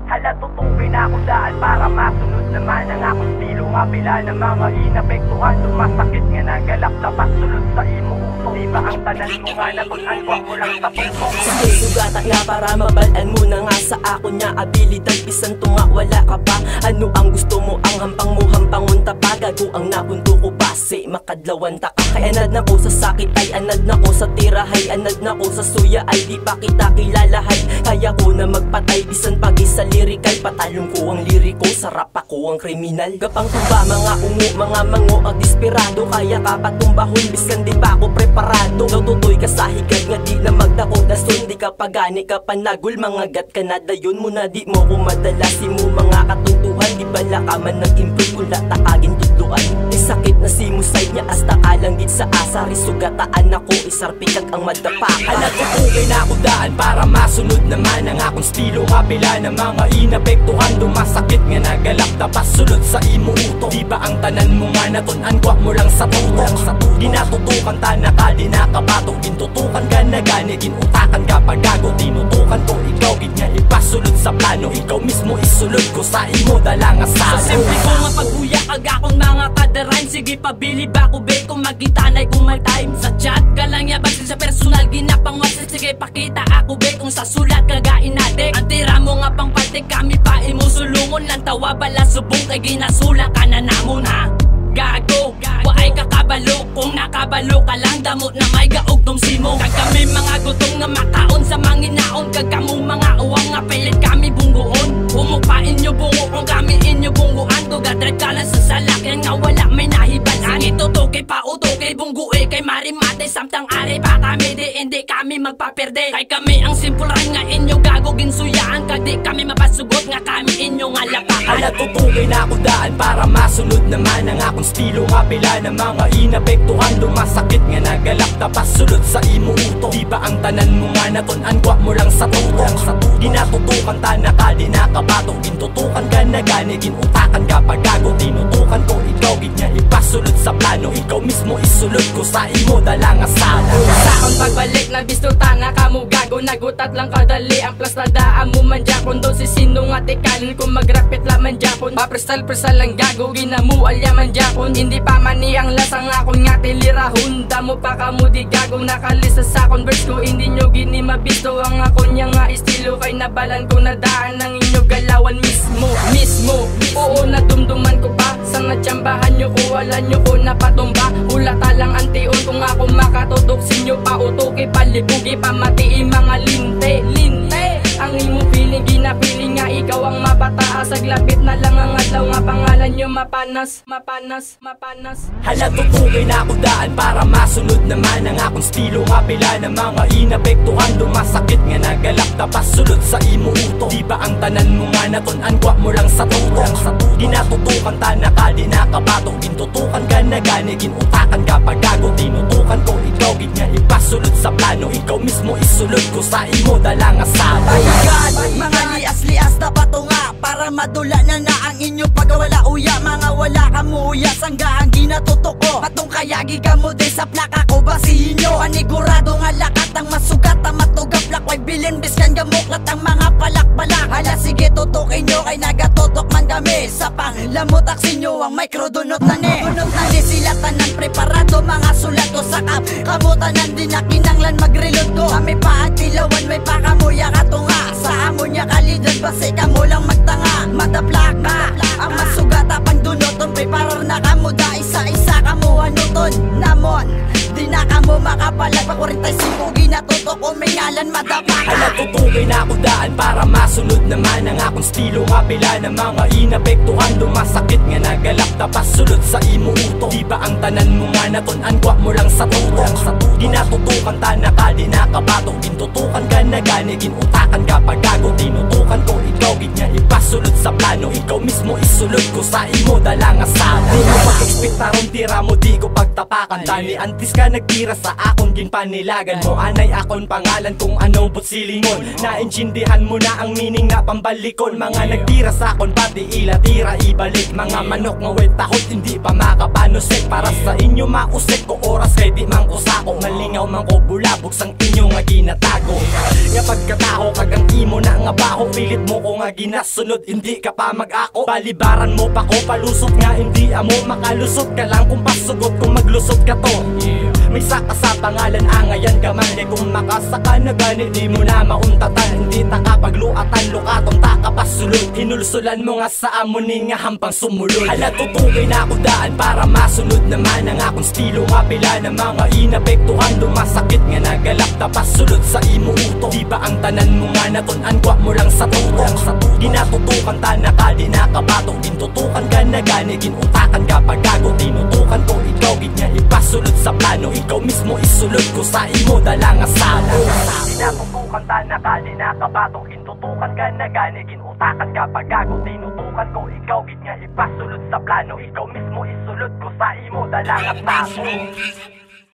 Hala tutukin ako daan para masunod naman ang akong estilo. Nga pila ng mga inapektuhan, dumasakit nga nagalak dapat sulod sa imo uto. Di ba ang tanan mo nga natunan ko mo lang sa puso. Sige sugata nga para mabalaan mo na nga sa ako niya abilidad. Bisan to nga wala ka pa. Ano ang gusto mo ang hampang mo hampangon tapagago ang napunto ko base makadlawan ta ka. Kay anad na ko sa sakit ay anad na ko sa tirahay, anad na ko sa suya ay di pa kita kilalahay. Kaya ko na magpatay bisan pagi sa lirikal. Patalong ko ang liriko, sarap ako ang kriminal. Gapang tumba mga ungo, mga mango at desperado. Kaya ka patumbahon biskan di pa ako preparado. Tututoy ka sa higad nga di na magdako dason. Di ka pagani ka panagul, mga gat ka na dayon mo na di mo ko madalasin mo mga katuntuhan. Di bala ka man nag-improve kula takagin tudluan. Di sakit na si musay niya hasta kalanggit sa asari. Sugataan ako isarpikag ang madapakan. Nagtutukin ako daan para masunod naman ang akong estilo. Nga pila ng mga inapektuhan, dumasakit nga nagalak dapat sulod sa imo uto. Di ba ang tanan mo nga natunan kwa mo lang sa tutok. Ginatutukan ta na ka di nakabatong. Gintutukan ka na gani, ginutakan ka pagago. Tinutukan ko ikaw gid nga ipasulod sa plano. Ikaw mismo isulod ko sa imo dala nga sa simple ko nga pagbuya kag akong mga kaderine. Sige pabili ba ko be kung magitanay kung may time. Sa chat ka lang ya basin sa personal ginapangwasin. Sige pakita ako be kung sa sulat kagain natin. Ang tira mo nga pang patik kami pa imo sulungon. Lang tawa bala subong kay ginasula ka na namon ha. Gago, waay kakabalo. Kung nakabalo ka lang damot na may gaugtong simo. Kag kami mga gutom nga makaon sa manginaon. Kag kamong mga uwang nga pilit kami bungguon. Umupain nyo bungo kung kami inyo bungguan. Tugadrive ka lang sa salakyan nga wala may nahibalan. Itutuki pa utuki bungguin kay marimate. Samtang ari pa kami di hindi kami magpaperde. Kay kami ang simple rhyme nga inyo gago ginsuyaan. Kag di kami mapasugot nga kami inyo nga lapakan. Nagtutukin ako daan para masunod naman ang akong estilo. Nga pila ng mga inapektuhan, dumasakit nga nagalak dapat sulod sa imo uto. Di ba ang tanan mo nga natunan kwa mo lang sa tutok. Ginatutukan ta na ka di nakabatong. Gintutukan ka na gani, ginutakan ka pagago. Tinutukan ko ikaw gid nga ipasulod sa plano. Ikaw mismo isulod ko sa imo dala nga sala. Sa akong pagbalik na bistuta na kamo gago. Nagutat lang kadali ang plus na daan mo man dyan. Doon si sino nga tikalin kung magrapit laman dyan. Papristal-pristal lang gago ginamual yaman dyan. Hindi pa mani ang lasang akong nga tilirahon. Damo pa kamo di gagong nakalisa sa converse ko. Hindi nyo gini mabisto ang ako niya nga estilo. Kay nabalan ko na daan ng inyo galawan mismo. Oo nadumduman ko pa. Sa natsambahan nyo ko wala nyo ko napatumba. Hulata lang ang tiyon kung ako makatutok sinyo pa. Utuki palibugi pamatiin mga linte. Ang imo feeling ginapiling nga ikaw ang mapataas. Aglapit na lang ang adlaw nga pangalan nyo mapanas. Hala tutukin ako daan para masunod naman ang akong estilo. Nga pila ng mga inapektuhan, dumasakit nga nagalak dapat sulod sa imo uto. Di ba ang tanan mo nga natunan kwa mo lang sa tutok. Ginatutukan ta na ka di nakabatong. Gintutukan ka na gani, ginutakan ka pagago. Tinutukan ko ikaw gid nga ipasulod sa plano. Ikaw mismo isulod ko sa imo dala nga sala. Mga lias-lias na bato nga para madula na ang inyo pagwala uya. Mga wala kamuya sangga ang ginatutok ko. Patong kayagi kamo din sa plaka ko basihin nyo. Panigurado nga lakat ang masugat ang matugap lakway bilin biskan gamuklat ang mga palak-palak. Hala sige tutukin nyo kay nagatutok man kami. Sa panglamutak sinyo ang microdunot na ni. Dunot na ni sila tanan preparado. Mga sulat ko sa kamutan din na kinanglan mag-reload ko. Kami pa ang tilawan may pakamuya katunga. Sa amo niya kalidad basi kamo lang magtanga. Madaplak ka ang masugata pang dunoton. Preparar na kamo da isa-isa kamo anuton. Namon di na kamo makapalag pa 45 ginatutok o may ngalan madapakan. Nagtutukin ako daan para masunod naman ang akong estilo. Nga pila ng mga inapektuhan, dumasakit nga nagalak dapat sulod sa imo uto. Di ba ang tanan mo nga natunan kwa mo lang sa tutok. Ginatutukan ta na ka di nakabatong. Gintutukan ka na gani, ginutakan ka pagago. Tinutukan ko ikaw gid nga ipasulod ipasulod sa plano, ikaw mismo isulod ko sa imo dala nga sala. Di mo mag-expectaron tira mo di ko pagtapakan, tani antis ka nagtira sa akon ginpanilagan mo, anay akon pangalan kung anong putsilingon. Naintindihan mo na ang meaning na pambalikon, mga nagtira sa akon pati ila tira ibalik, mga manok nga wet tahot hindi pa makapanusik, para sa inyo mausik ko oras kay di man ko sako, malingaw man ko bulabog sang inyo nga ginatago. Nga pagkataho kagang imo na nga baho, pilit mo ko nga ginasunod hindi ka pa mag-ako, balibaran mo pa ko palusot nga hindi amo, makalusot ka lang kung pasugot kung maglusot ka to. May saka sa pangalan angayan ka man, kung makasaka na gani di mo na mauntatan, hindi ta kapagluatan lukatong ta kapasulod, hinulsulan mo nga sa amon ni nga hampang sumulod. Hala tutugay na ako daan para masunod naman ang akong stilo, nga pila na mga inapektuhan dumasakit nga nagalap tapasulod sa imo uto. Di ba ang tanan mo nga natunan kwa mo lang sa tutok, ginatutukan ta na ka di nakabatok, gintutukan ka na gani ginutakan ka pagago, tinutukan ko ikaw gid nga ipasulod sa plano, ikaw mismo isulod ko sa imo dala nga sala. Ginatutukan ta na ka di nakabatok, gintutukan ka na gani ginutakan ka pagago, tinutukan ko ikaw gid nga ipasulod sa plano, ikaw mismo isulod ko sa imo dala nga sala.